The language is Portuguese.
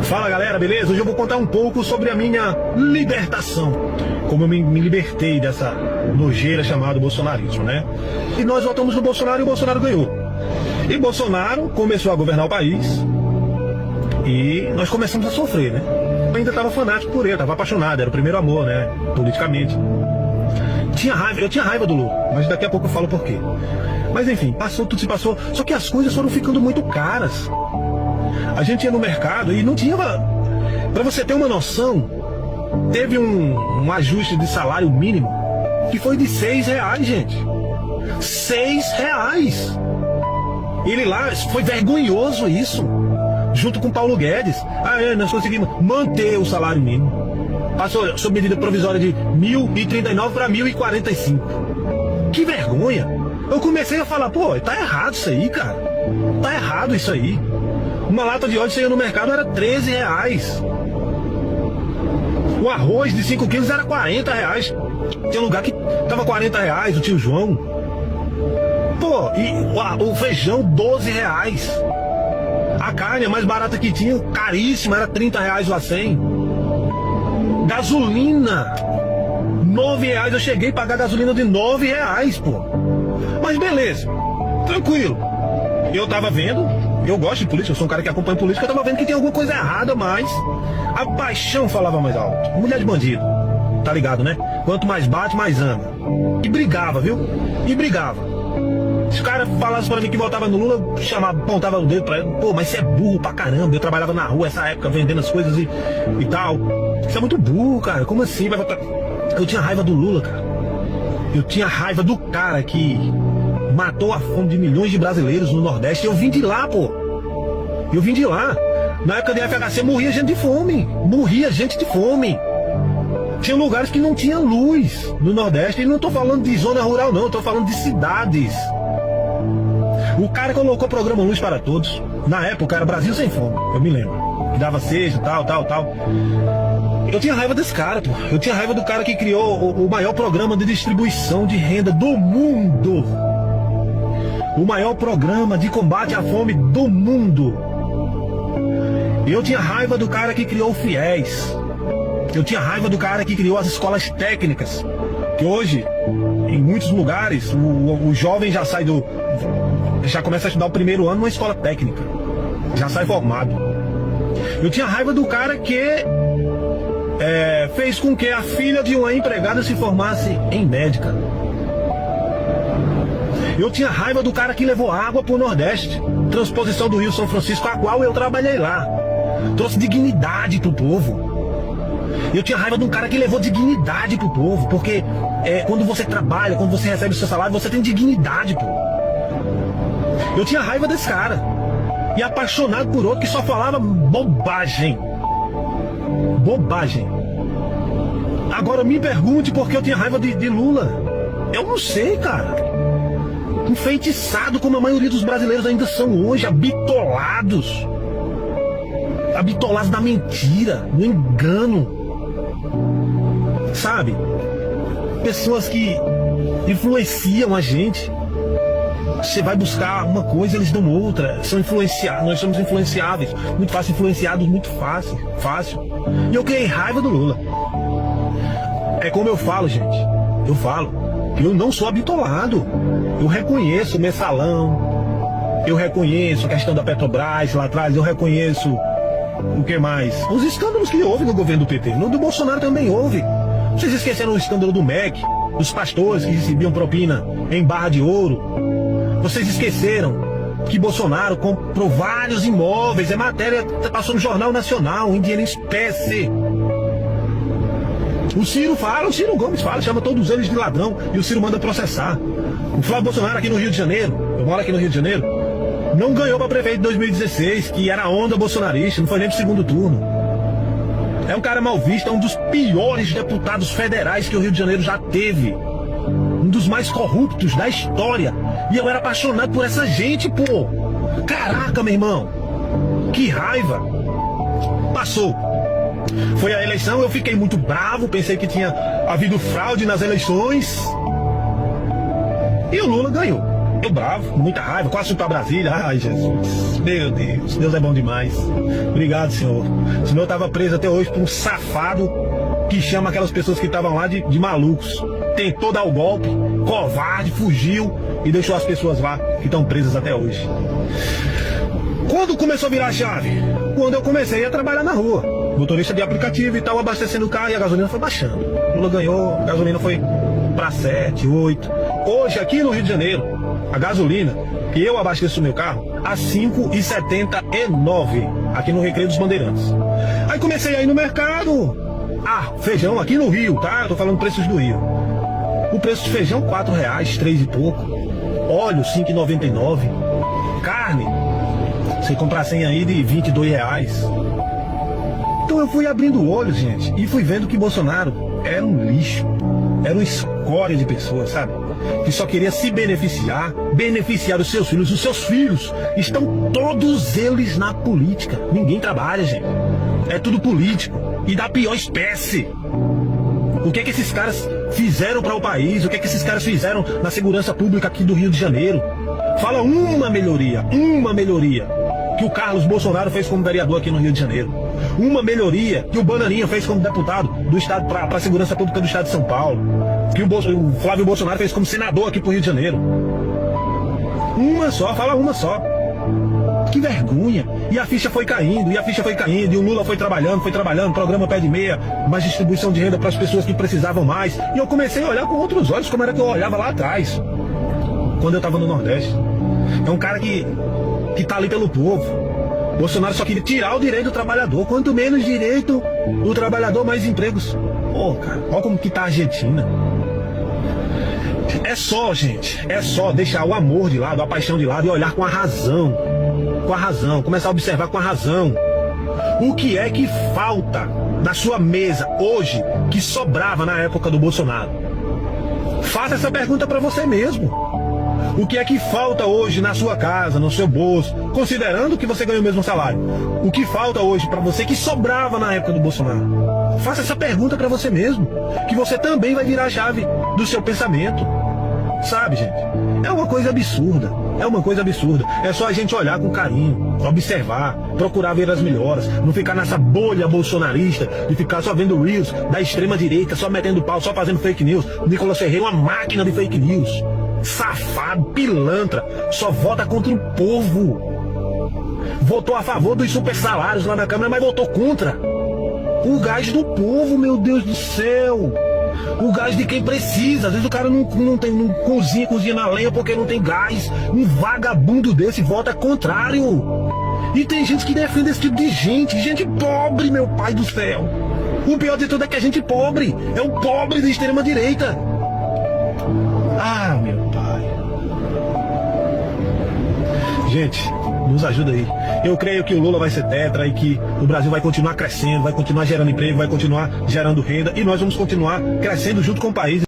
Fala galera, beleza? Hoje eu vou contar um pouco sobre a minha libertação. Como eu me libertei dessa nojeira chamada bolsonarismo, né? E nós votamos no Bolsonaro e o Bolsonaro ganhou. E Bolsonaro começou a governar o país e nós começamos a sofrer, né? Eu ainda estava fanático por ele, estava apaixonado, era o primeiro amor, né? Politicamente. Eu tinha raiva do Lula, mas daqui a pouco eu falo por quê. Mas enfim, passou, tudo se passou. Só que as coisas foram ficando muito caras. A gente ia no mercado e não tinha... Pra você ter uma noção, teve um ajuste de salário mínimo que foi de R$6, gente. R$6. Ele lá, foi vergonhoso isso. Junto com Paulo Guedes. Nós conseguimos manter o salário mínimo. Passou sob medida provisória de 1.039 para 1.045. Que vergonha. Eu comecei a falar, pô, tá errado isso aí, cara. Tá errado isso aí. Uma lata de óleo saía no mercado era R$13. O arroz de 5 quilos era R$40. Tem lugar que tava R$40, o tio João. Pô, e o feijão R$12. A carne a mais barata que tinha, caríssima, era R$30 o A100. Gasolina, R$9. Eu cheguei a pagar gasolina de R$9, pô. Mas beleza, tranquilo. Eu tava vendo, eu gosto de política, eu sou um cara que acompanha política, eu tava vendo que tem alguma coisa errada, mas a paixão falava mais alto. Mulher de bandido, tá ligado, né? Quanto mais bate, mais ama. E brigava, viu? E brigava. Se o cara falasse pra mim que votava no Lula, apontava o dedo pra ele. Pô, mas você é burro pra caramba. Eu trabalhava na rua essa época vendendo as coisas e tal. Você é muito burro, cara. Como assim vai votar? Eu tinha raiva do Lula, cara. Eu tinha raiva do cara que matou a fome de milhões de brasileiros no Nordeste. Eu vim de lá, pô. Eu vim de lá. Na época da FHC morria gente de fome. Morria gente de fome. Tinha lugares que não tinha luz no Nordeste. E não tô falando de zona rural, não. Eu tô falando de cidades. O cara colocou o programa Luz para Todos. Na época era Brasil Sem Fome, eu me lembro. Que dava seja, tal. Eu tinha raiva desse cara, pô. Eu tinha raiva do cara que criou o maior programa de distribuição de renda do mundo. O maior programa de combate à fome do mundo. Eu tinha raiva do cara que criou o FIES. Eu tinha raiva do cara que criou as escolas técnicas. Que hoje, em muitos lugares, o jovem já sai já começa a estudar o primeiro ano numa escola técnica. Já sai formado. Eu tinha raiva do cara que fez com que a filha de uma empregada se formasse em médica. Eu tinha raiva do cara que levou água pro Nordeste. Transposição do Rio São Francisco, a qual eu trabalhei lá. Trouxe dignidade pro povo. Eu tinha raiva de um cara que levou dignidade pro povo. Porque quando você trabalha, quando você recebe o seu salário, você tem dignidade, pô. Eu tinha raiva desse cara. E apaixonado por outro que só falava bobagem. Bobagem. Agora me pergunte por que eu tinha raiva de Lula. Eu não sei, cara. Enfeitiçado como a maioria dos brasileiros ainda são hoje. Habitolados. Habitolados na mentira, no engano. Sabe? Pessoas que influenciam a gente. Você vai buscar uma coisa, eles dão outra. São influenciados, nós somos influenciáveis. Muito fácil, influenciados, muito fácil. E eu criei raiva do Lula. É como eu falo, gente. Eu falo. Eu não sou habitolado. Eu reconheço o mensalão. Eu reconheço a questão da Petrobras lá atrás. Eu reconheço o que mais? Os escândalos que houve no governo do PT. No do Bolsonaro também houve. Vocês esqueceram o escândalo do MEC? Dos pastores que recebiam propina em barra de ouro. Vocês esqueceram que Bolsonaro comprou vários imóveis, matéria, passou no Jornal Nacional, em dinheiro em espécie. O Ciro Gomes fala, chama todos eles de ladrão e o Ciro manda processar. O Flávio Bolsonaro aqui no Rio de Janeiro, eu moro aqui no Rio de Janeiro, não ganhou para prefeito em 2016, que era a onda bolsonarista, não foi nem pro segundo turno. É um cara mal visto, é um dos piores deputados federais que o Rio de Janeiro já teve. Um dos mais corruptos da história. E eu era apaixonado por essa gente, pô. Caraca, meu irmão. Que raiva. Passou. Foi a eleição, eu fiquei muito bravo. Pensei que tinha havido fraude nas eleições. E o Lula ganhou. Eu bravo, com muita raiva, quase fui pra Brasília. Ai, Jesus. Meu Deus, Deus é bom demais. Obrigado, senhor. Senão eu tava preso até hoje por um safado que chama aquelas pessoas que estavam lá de malucos. Tentou dar o golpe, covarde, fugiu e deixou as pessoas lá que estão presas até hoje. Quando começou a virar a chave? Quando eu comecei a trabalhar na rua. Motorista de aplicativo e tal, abastecendo o carro e a gasolina foi baixando. Lula ganhou, a gasolina foi para 7, 8. Hoje, aqui no Rio de Janeiro, a gasolina que eu abasteço o meu carro a 5,79 aqui no Recreio dos Bandeirantes. Aí comecei a ir no mercado. Feijão aqui no Rio, tá? Eu tô falando preços do Rio. O preço de feijão R$4, 3 e pouco. Óleo R$5,99. Carne, você comprar 100 aí de R$22. Então eu fui abrindo o olho, gente, e fui vendo que Bolsonaro era um lixo, era uma escória de pessoas, sabe? Que só queria se beneficiar os seus filhos. Os seus filhos estão todos eles na política. Ninguém trabalha, gente. É tudo político e da pior espécie. O que é que esses caras fizeram para o país? O que é que esses caras fizeram na segurança pública aqui do Rio de Janeiro? Fala uma melhoria que o Carlos Bolsonaro fez como vereador aqui no Rio de Janeiro. Uma melhoria que o Bananinha fez como deputado do Estado para a segurança pública do Estado de São Paulo. Que o Flávio Bolsonaro fez como senador aqui pro Rio de Janeiro. Uma só, fala uma só. Que vergonha. E a ficha foi caindo, e o Lula foi trabalhando, programa pé de meia, mais distribuição de renda para as pessoas que precisavam mais. E eu comecei a olhar com outros olhos como era que eu olhava lá atrás, quando eu estava no Nordeste. É um cara que tá ali pelo povo. Bolsonaro só queria tirar o direito do trabalhador. Quanto menos direito do trabalhador, mais empregos. Pô, cara, olha como que tá a Argentina. É só, gente, deixar o amor de lado, a paixão de lado e olhar com a razão. Começar a observar com a razão. O que é que falta na sua mesa hoje que sobrava na época do Bolsonaro? Faça essa pergunta para você mesmo. O que é que falta hoje na sua casa, no seu bolso, considerando que você ganha o mesmo salário? O que falta hoje para você que sobrava na época do Bolsonaro? Faça essa pergunta para você mesmo, que você também vai virar a chave do seu pensamento. Sabe, gente? É uma coisa absurda. É só a gente olhar com carinho, observar, procurar ver as melhoras, não ficar nessa bolha bolsonarista, de ficar só vendo reels da extrema direita, só metendo pau, só fazendo fake news. Nicolas Ferreira é uma máquina de fake news. Safado, pilantra, só vota contra o povo. Votou a favor dos super salários lá na Câmara, mas votou contra o gás do povo, meu Deus do céu. O gás de quem precisa. Às vezes o cara não cozinha na lenha porque não tem gás. Um vagabundo desse vota contrário. E tem gente que defende esse tipo de gente pobre, meu pai do céu. O pior de tudo é que a gente pobre é o pobre da extrema direita. Meu pai. Gente, nos ajuda aí. Eu creio que o Lula vai ser tetra e que o Brasil vai continuar crescendo, vai continuar gerando emprego, vai continuar gerando renda e nós vamos continuar crescendo junto com o país.